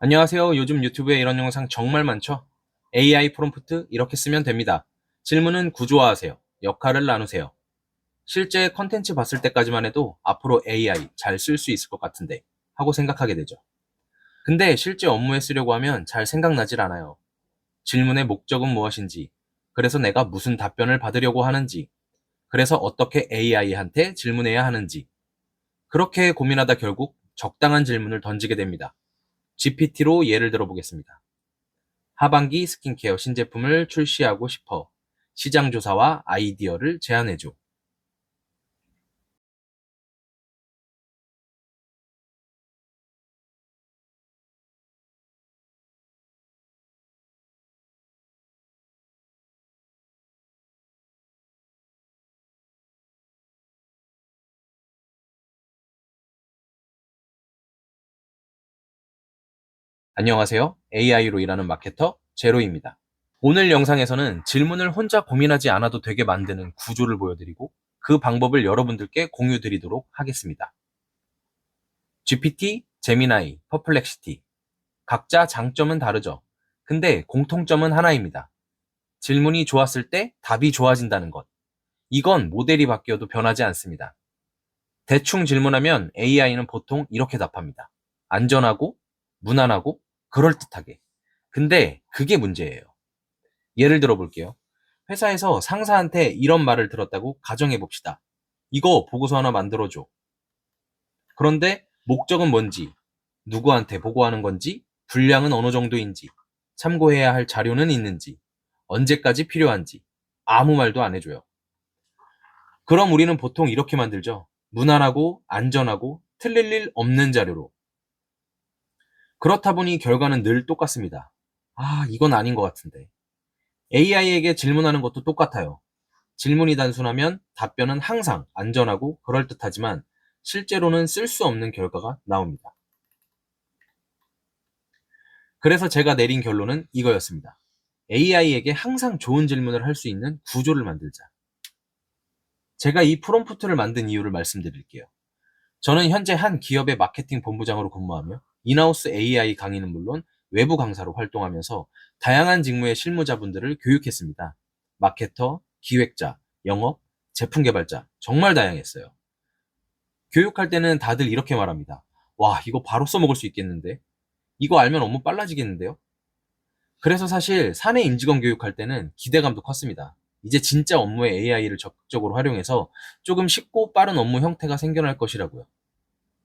안녕하세요. 요즘 유튜브에 이런 영상 정말 많죠? AI 프롬프트 이렇게 쓰면 됩니다. 질문은 구조화하세요. 역할을 나누세요. 실제 컨텐츠 봤을 때까지만 해도 앞으로 AI 잘 쓸 수 있을 것 같은데 하고 생각하게 되죠. 근데 실제 업무에 쓰려고 하면 잘 생각나질 않아요. 질문의 목적은 무엇인지, 그래서 내가 무슨 답변을 받으려고 하는지, 그래서 어떻게 AI한테 질문해야 하는지, 그렇게 고민하다 결국 적당한 질문을 던지게 됩니다. GPT로 예를 들어 보겠습니다. 하반기 스킨케어 신제품을 출시하고 싶어. 시장 조사와 아이디어를 제안해줘. 안녕하세요. AI로 일하는 마케터 제로입니다. 오늘 영상에서는 질문을 혼자 고민하지 않아도 되게 만드는 구조를 보여드리고 그 방법을 여러분들께 공유 드리도록 하겠습니다. GPT, 제미나이, 퍼플렉시티. 각자 장점은 다르죠. 근데 공통점은 하나입니다. 질문이 좋았을 때 답이 좋아진다는 것. 이건 모델이 바뀌어도 변하지 않습니다. 대충 질문하면 AI는 보통 이렇게 답합니다. 안전하고, 무난하고, 그럴듯하게. 근데 그게 문제예요. 예를 들어 볼게요. 회사에서 상사한테 이런 말을 들었다고 가정해 봅시다. 이거 보고서 하나 만들어줘. 그런데 목적은 뭔지, 누구한테 보고하는 건지, 분량은 어느 정도인지, 참고해야 할 자료는 있는지, 언제까지 필요한지, 아무 말도 안 해줘요. 그럼 우리는 보통 이렇게 만들죠. 무난하고, 안전하고, 틀릴 일 없는 자료로. 그렇다 보니 결과는 늘 똑같습니다. 아, 이건 아닌 것 같은데. AI에게 질문하는 것도 똑같아요. 질문이 단순하면 답변은 항상 안전하고 그럴듯하지만 실제로는 쓸 수 없는 결과가 나옵니다. 그래서 제가 내린 결론은 이거였습니다. AI에게 항상 좋은 질문을 할 수 있는 구조를 만들자. 제가 이 프롬프트를 만든 이유를 말씀드릴게요. 저는 현재 한 기업의 마케팅 본부장으로 근무하며 인하우스 AI 강의는 물론 외부 강사로 활동하면서 다양한 직무의 실무자분들을 교육했습니다. 마케터, 기획자, 영업, 제품 개발자, 정말 다양했어요. 교육할 때는 다들 이렇게 말합니다. 와, 이거 바로 써먹을 수 있겠는데? 이거 알면 업무 빨라지겠는데요? 그래서 사실 사내 임직원 교육할 때는 기대감도 컸습니다. 이제 진짜 업무에 AI를 적극적으로 활용해서 조금 쉽고 빠른 업무 형태가 생겨날 것이라고요.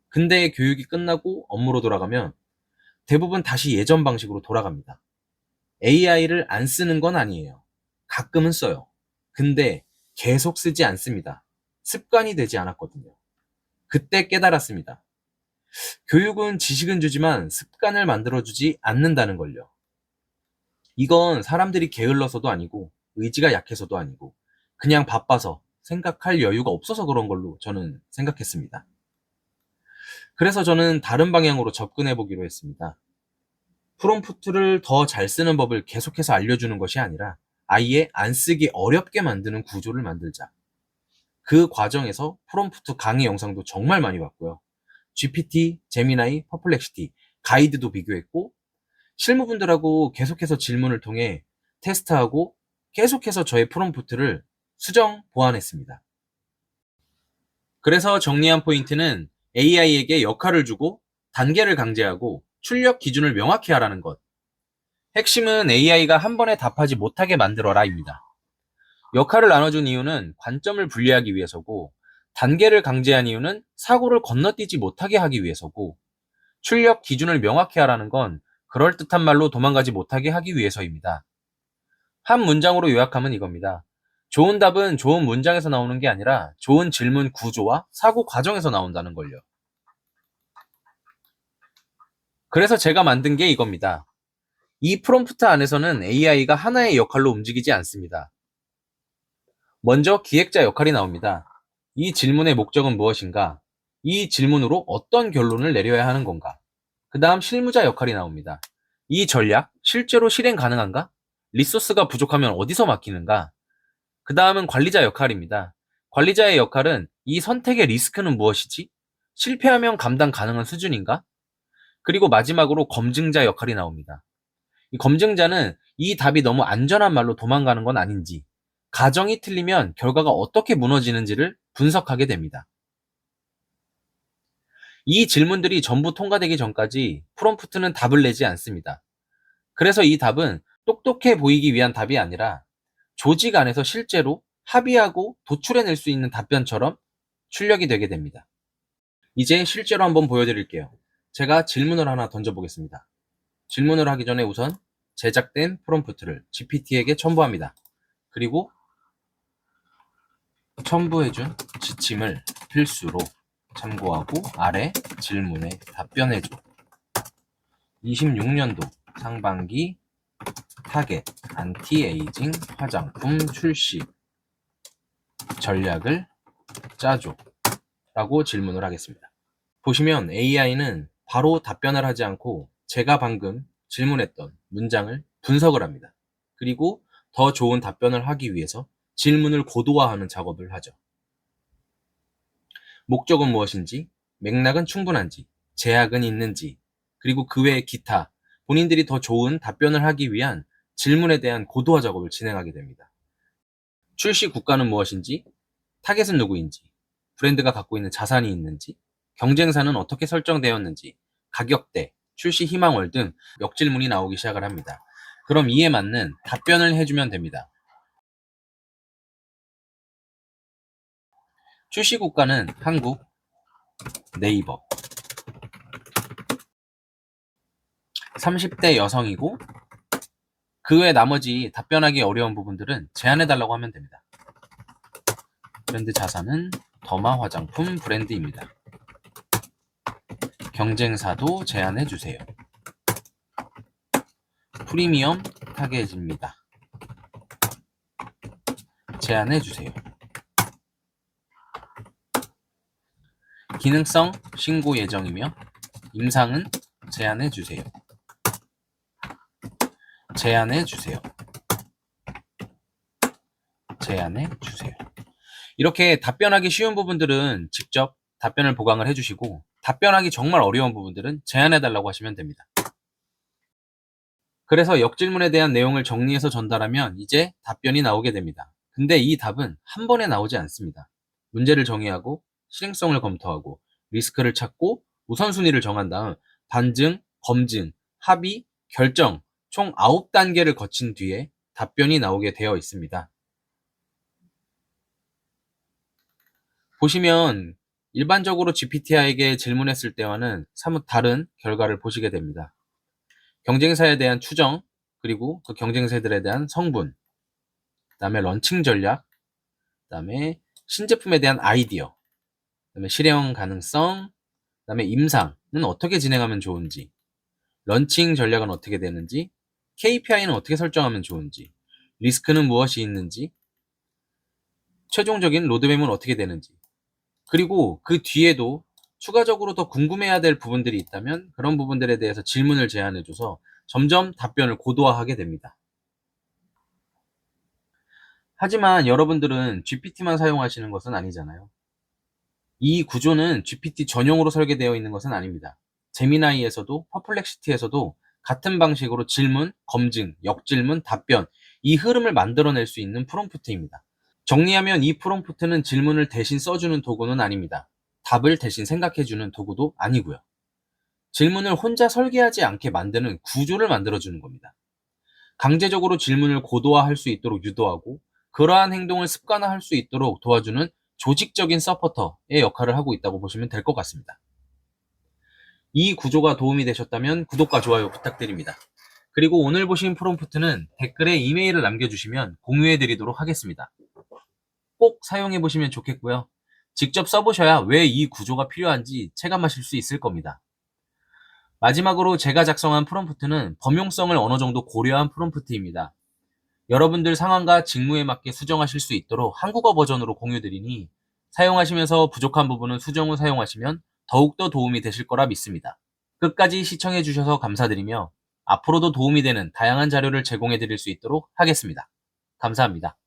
근데 교육이 끝나고 업무로 돌아가면 대부분 다시 예전 방식으로 돌아갑니다. AI를 안 쓰는 건 아니에요. 가끔은 써요. 근데 계속 쓰지 않습니다. 습관이 되지 않았거든요. 그때 깨달았습니다. 교육은 지식은 주지만 습관을 만들어주지 않는다는 걸요. 이건 사람들이 게을러서도 아니고 의지가 약해서도 아니고 그냥 바빠서 생각할 여유가 없어서 그런 걸로 저는 생각했습니다. 그래서 저는 다른 방향으로 접근해 보기로 했습니다. 프롬프트를 더 잘 쓰는 법을 계속해서 알려주는 것이 아니라 아예 안 쓰기 어렵게 만드는 구조를 만들자. 그 과정에서 프롬프트 강의 영상도 정말 많이 봤고요. GPT, 제미나이, 퍼플렉시티, 가이드도 비교했고 실무분들하고 계속해서 질문을 통해 테스트하고 계속해서 저의 프롬프트를 수정, 보완했습니다. 그래서 정리한 포인트는 AI에게 역할을 주고 단계를 강제하고 출력 기준을 명확히 하라는 것. 핵심은 AI가 한 번에 답하지 못하게 만들어라입니다. 역할을 나눠준 이유는 관점을 분리하기 위해서고, 단계를 강제한 이유는 사고를 건너뛰지 못하게 하기 위해서고, 출력 기준을 명확히 하라는 건 그럴듯한 말로 도망가지 못하게 하기 위해서입니다. 한 문장으로 요약하면 이겁니다. 좋은 답은 좋은 문장에서 나오는 게 아니라 좋은 질문 구조와 사고 과정에서 나온다는 걸요. 그래서 제가 만든 게 이겁니다. 이 프롬프트 안에서는 AI가 하나의 역할로 움직이지 않습니다. 먼저 기획자 역할이 나옵니다. 이 질문의 목적은 무엇인가? 이 질문으로 어떤 결론을 내려야 하는 건가? 그 다음 실무자 역할이 나옵니다. 이 전략, 실제로 실행 가능한가? 리소스가 부족하면 어디서 맡기는가? 그 다음은 관리자 역할입니다. 관리자의 역할은 이 선택의 리스크는 무엇이지? 실패하면 감당 가능한 수준인가? 그리고 마지막으로 검증자 역할이 나옵니다. 이 검증자는 이 답이 너무 안전한 말로 도망가는 건 아닌지, 가정이 틀리면 결과가 어떻게 무너지는지를 분석하게 됩니다. 이 질문들이 전부 통과되기 전까지 프롬프트는 답을 내지 않습니다. 그래서 이 답은 똑똑해 보이기 위한 답이 아니라 조직 안에서 실제로 합의하고 도출해낼 수 있는 답변처럼 출력이 되게 됩니다. 이제 실제로 한번 보여드릴게요. 제가 질문을 하나 던져보겠습니다. 질문을 하기 전에 우선 제작된 프롬프트를 GPT에게 첨부합니다. 그리고 첨부해준 지침을 필수로 참고하고 아래 질문에 답변해줘. 26년도 상반기 타겟 안티에이징 화장품 출시 전략을 짜줘 라고 질문을 하겠습니다. 보시면 AI는 바로 답변을 하지 않고 제가 방금 질문했던 문장을 분석을 합니다. 그리고 더 좋은 답변을 하기 위해서 질문을 고도화하는 작업을 하죠. 목적은 무엇인지, 맥락은 충분한지, 제약은 있는지, 그리고 그 외의 기타, 본인들이 더 좋은 답변을 하기 위한 질문에 대한 고도화 작업을 진행하게 됩니다. 출시 국가는 무엇인지, 타겟은 누구인지, 브랜드가 갖고 있는 자산이 있는지, 경쟁사는 어떻게 설정되었는지, 가격대, 출시 희망월 등 역질문이 나오기 시작을 합니다. 그럼 이에 맞는 답변을 해주면 됩니다. 출시 국가는 한국, 네이버, 30대 여성이고 그 외 나머지 답변하기 어려운 부분들은 제안해달라고 하면 됩니다. 브랜드 자산은 더마 화장품 브랜드입니다. 경쟁사도 제안해주세요. 프리미엄 타겟입니다. 제안해주세요. 기능성 신고 예정이며 임상은 제안해주세요. 제안해주세요. 제안해주세요. 이렇게 답변하기 쉬운 부분들은 직접 답변을 보강을 해주시고 답변하기 정말 어려운 부분들은 제안해달라고 하시면 됩니다. 그래서 역질문에 대한 내용을 정리해서 전달하면 이제 답변이 나오게 됩니다. 근데 이 답은 한 번에 나오지 않습니다. 문제를 정의하고 실행성을 검토하고 리스크를 찾고 우선순위를 정한 다음 반증, 검증, 합의, 결정 총 9단계를 거친 뒤에 답변이 나오게 되어 있습니다. 보시면 일반적으로 GPT에게 질문했을 때와는 사뭇 다른 결과를 보시게 됩니다. 경쟁사에 대한 추정, 그리고 그 경쟁사들에 대한 성분, 그 다음에 런칭 전략, 그 다음에 신제품에 대한 아이디어, 그 다음에 실행 가능성, 그 다음에 임상은 어떻게 진행하면 좋은지, 런칭 전략은 어떻게 되는지, KPI는 어떻게 설정하면 좋은지, 리스크는 무엇이 있는지, 최종적인 로드맵은 어떻게 되는지, 그리고 그 뒤에도 추가적으로 더 궁금해야 될 부분들이 있다면 그런 부분들에 대해서 질문을 제안해줘서 점점 답변을 고도화하게 됩니다. 하지만 여러분들은 GPT만 사용하시는 것은 아니잖아요. 이 구조는 GPT 전용으로 설계되어 있는 것은 아닙니다. 제미나이에서도 퍼플렉시티에서도 같은 방식으로 질문, 검증, 역질문, 답변 이 흐름을 만들어낼 수 있는 프롬프트입니다. 정리하면 이 프롬프트는 질문을 대신 써주는 도구는 아닙니다. 답을 대신 생각해주는 도구도 아니고요. 질문을 혼자 설계하지 않게 만드는 구조를 만들어주는 겁니다. 강제적으로 질문을 고도화할 수 있도록 유도하고 그러한 행동을 습관화할 수 있도록 도와주는 조직적인 서포터의 역할을 하고 있다고 보시면 될 것 같습니다. 이 구조가 도움이 되셨다면 구독과 좋아요 부탁드립니다. 그리고 오늘 보신 프롬프트는 댓글에 이메일을 남겨주시면 공유해드리도록 하겠습니다. 꼭 사용해보시면 좋겠고요. 직접 써보셔야 왜 이 구조가 필요한지 체감하실 수 있을 겁니다. 마지막으로 제가 작성한 프롬프트는 범용성을 어느 정도 고려한 프롬프트입니다. 여러분들 상황과 직무에 맞게 수정하실 수 있도록 한국어 버전으로 공유드리니 사용하시면서 부족한 부분은 수정 후 사용하시면 더욱더 도움이 되실 거라 믿습니다. 끝까지 시청해주셔서 감사드리며 앞으로도 도움이 되는 다양한 자료를 제공해드릴 수 있도록 하겠습니다. 감사합니다.